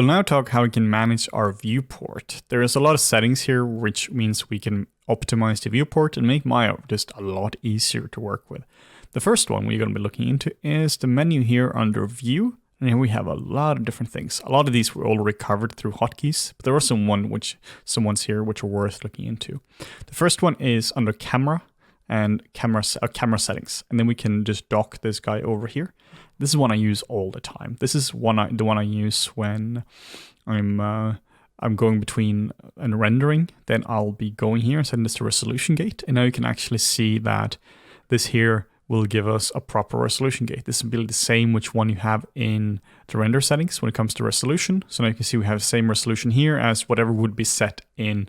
We'll now talk how we can manage our viewport. There is a lot of settings here, which means we can optimize the viewport and make Maya just a lot easier to work with. The first one we're going to be looking into is the menu here under View. And here we have a lot of different things. A lot of these were already covered through hotkeys, but there are some ones here which are worth looking into. The first one is under Camera and camera settings. And then we can just dock this guy over here. This is one I use all the time. This is the one I use when I'm going between and rendering. Then I'll be going here and setting this to resolution gate. And now you can actually see that this here will give us a proper resolution gate. This will be the same which one you have in the render settings when it comes to resolution. So now you can see we have the same resolution here as whatever would be set in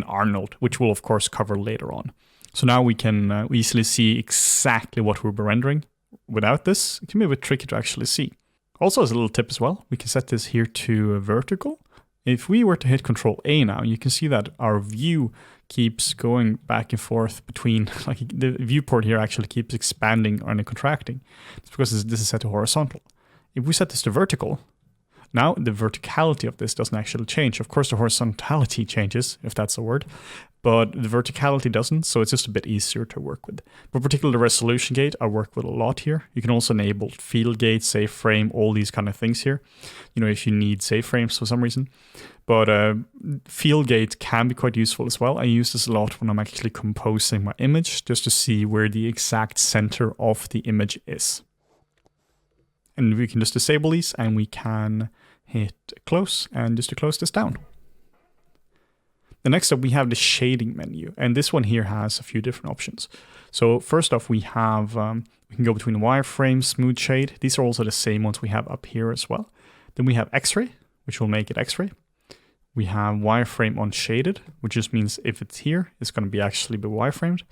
Arnold, which we'll of course cover later on. So now we can easily see exactly what we'll be rendering. Without this, it can be a bit tricky to actually see. Also, as a little tip as well, we can set this here to vertical. If we were to hit Control A now, you can see that our view keeps going back and forth between, like the viewport here actually keeps expanding and contracting. It's because this is set to horizontal. If we set this to vertical, now the verticality of this doesn't actually change. Of course, the horizontality changes, if that's a word, but the verticality doesn't, so it's just a bit easier to work with. But particularly the resolution gate, I work with a lot here. You can also enable field gate, save frame, all these kind of things here, if you need save frames for some reason. But field gate can be quite useful as well. I use this a lot when I'm actually composing my image, just to see where the exact center of the image is. And we can just disable these, and we can hit close, and just to close this down. The next up, we have the shading menu, and this one here has a few different options. So first off, we have we can go between wireframe, smooth shade. These are also the same ones we have up here as well. Then we have X-ray, which will make it X-ray. We have wireframe unshaded, which just means if it's here, it's going to be actually be wireframed.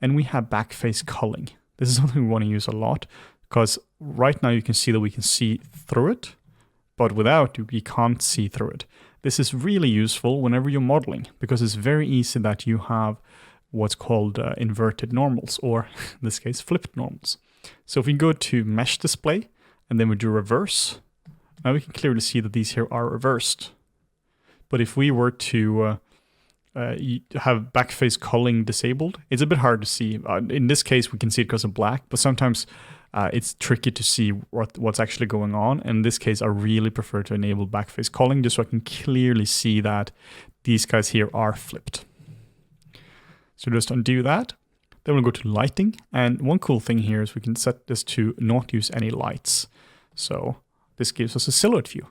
And we have backface culling. This is something we want to use a lot, because right now you can see that we can see through it, but without, you can't see through it. This is really useful whenever you're modeling, because it's very easy that you have what's called inverted normals, or in this case, flipped normals. So if we go to mesh display, and then we do reverse, now we can clearly see that these here are reversed. But if we were to have backface culling disabled, it's a bit hard to see. In this case, we can see it because of black, but sometimes it's tricky to see what's actually going on. In this case, I really prefer to enable backface culling just so I can clearly see that these guys here are flipped. So just undo that. Then we'll go to lighting. And one cool thing here is we can set this to not use any lights. So this gives us a silhouette view.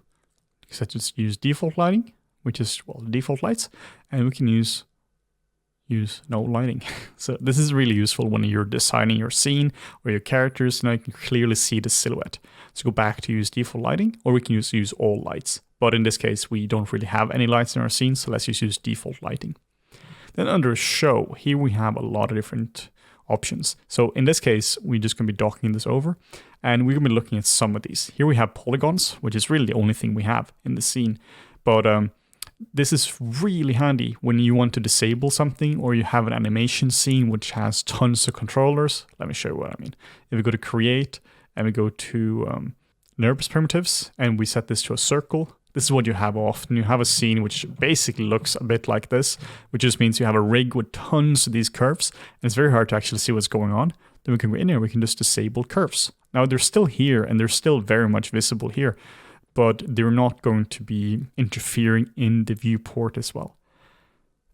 So just use default lighting, which is, well, default lights. And we can use no lighting. So this is really useful when you're designing your scene or your characters. Now you can clearly see the silhouette. So go back to use default lighting, or we can use all lights. But in this case, we don't really have any lights in our scene, so let's just use default lighting. Then under show, here we have a lot of different options. So in this case, we're just going to be docking this over, and we're going to be looking at some of these. Here we have polygons, which is really the only thing we have in the scene. But this is really handy when you want to disable something, or you have an animation scene which has tons of controllers. Let me show you what I mean. If we go to create and we go to NURBS primitives and we set this to a circle, this is what you have often. You have a scene which basically looks a bit like this, which just means you have a rig with tons of these curves, and it's very hard to actually see what's going on. Then we can go in here, we can just disable curves. Now they're still here and they're still very much visible here, but they're not going to be interfering in the viewport as well.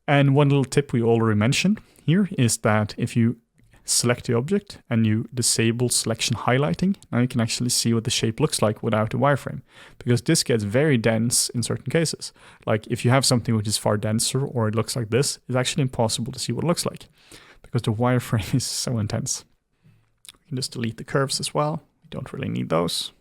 And one little tip we already mentioned here is that if you select the object and you disable selection highlighting, now you can actually see what the shape looks like without a wireframe, because this gets very dense in certain cases. Like if you have something which is far denser or it looks like this, it's actually impossible to see what it looks like because the wireframe is so intense. We can just delete the curves as well. We don't really need those.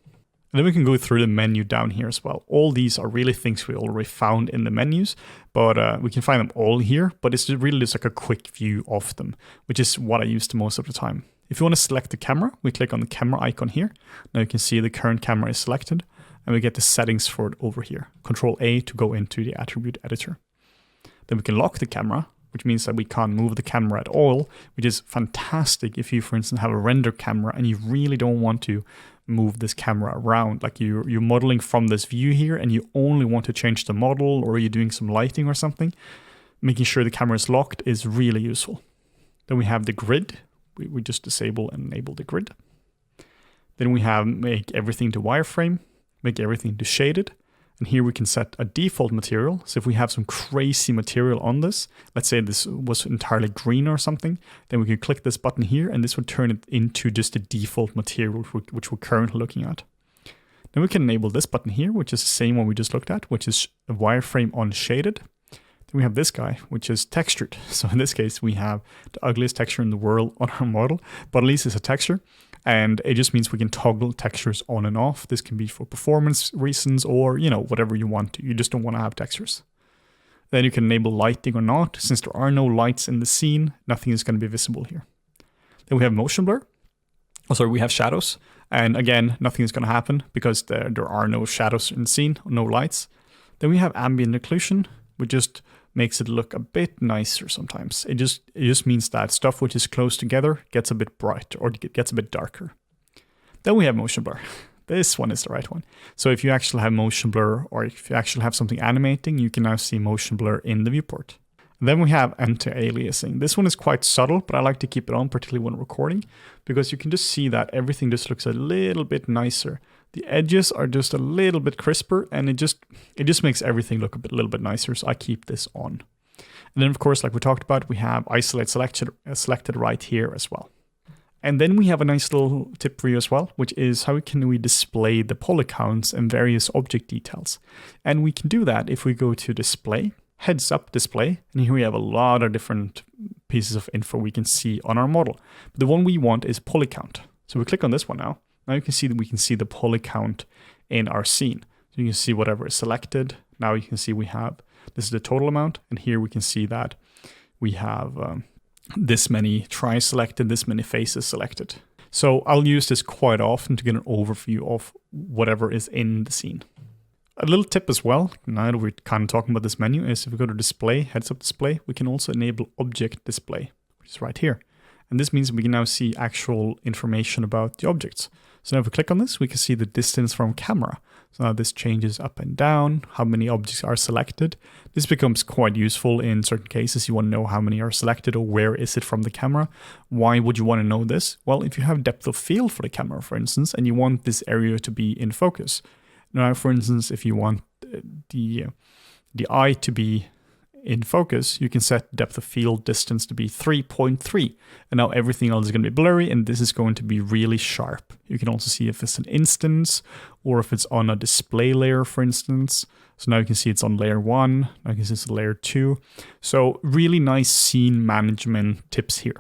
And then we can go through the menu down here as well. All these are really things we already found in the menus, but we can find them all here, but it's really just like a quick view of them, which is what I use the most of the time. If you want to select the camera, we click on the camera icon here. Now you can see the current camera is selected, and we get the settings for it over here. Control A to go into the attribute editor. Then we can lock the camera, which means that we can't move the camera at all, which is fantastic if you, for instance, have a render camera and you really don't want to move this camera around. Like you're modeling from this view here and you only want to change the model, or you're doing some lighting or something, making sure the camera is locked is really useful. Then we have the grid. We just disable and enable the grid. Then we have make everything to wireframe, make everything to shaded. And here we can set a default material. So if we have some crazy material on this, let's say this was entirely green or something, then we can click this button here and this would turn it into just the default material which we're currently looking at. Then we can enable this button here, which is the same one we just looked at, which is a wireframe on shaded. Then we have this guy, which is textured. So in this case, we have the ugliest texture in the world on our model, but at least it's a texture. And it just means we can toggle textures on and off. This can be for performance reasons or, whatever you want to. You just don't want to have textures. Then you can enable lighting or not. Since there are no lights in the scene, nothing is going to be visible here. Then we have motion blur. We have shadows. And again, nothing is going to happen because there are no shadows in the scene, no lights. Then we have ambient occlusion, which just makes it look a bit nicer sometimes. It just means that stuff which is close together gets a bit brighter or gets a bit darker. Then we have motion blur. This one is the right one. So if you actually have motion blur, or if you actually have something animating, you can now see motion blur in the viewport. Then we have anti-aliasing. This one is quite subtle, but I like to keep it on, particularly when recording, because you can just see that everything just looks a little bit nicer. The edges are just a little bit crisper, and it just makes everything look a little bit nicer, so I keep this on. And then, of course, like we talked about, we have isolate selected right here as well. And then we have a nice little tip for you as well, which is how can we display the poly counts and various object details. And we can do that if we go to display, heads up display, and here we have a lot of different pieces of info we can see on our model. But the one we want is poly count. So we click on this one now. Now you can see that we can see the poly count in our scene. So you can see whatever is selected. Now you can see this is the total amount. And here we can see that we have this many tries selected, this many faces selected. So I'll use this quite often to get an overview of whatever is in the scene. A little tip as well, now that we're kind of talking about this menu, is if we go to display, heads up display, we can also enable object display, which is right here. And this means we can now see actual information about the objects. So now if we click on this, we can see the distance from camera. So now this changes up and down, how many objects are selected. This becomes quite useful in certain cases. You want to know how many are selected or where is it from the camera. Why would you want to know this? Well, if you have depth of field for the camera, for instance, and you want this area to be in focus. Now, for instance, if you want the eye to be in focus, you can set depth of field distance to be 3.3. And now everything else is going to be blurry, and this is going to be really sharp. You can also see if it's an instance or if it's on a display layer, for instance. So now you can see it's on layer 1. Now you can see it's layer 2. So really nice scene management tips here.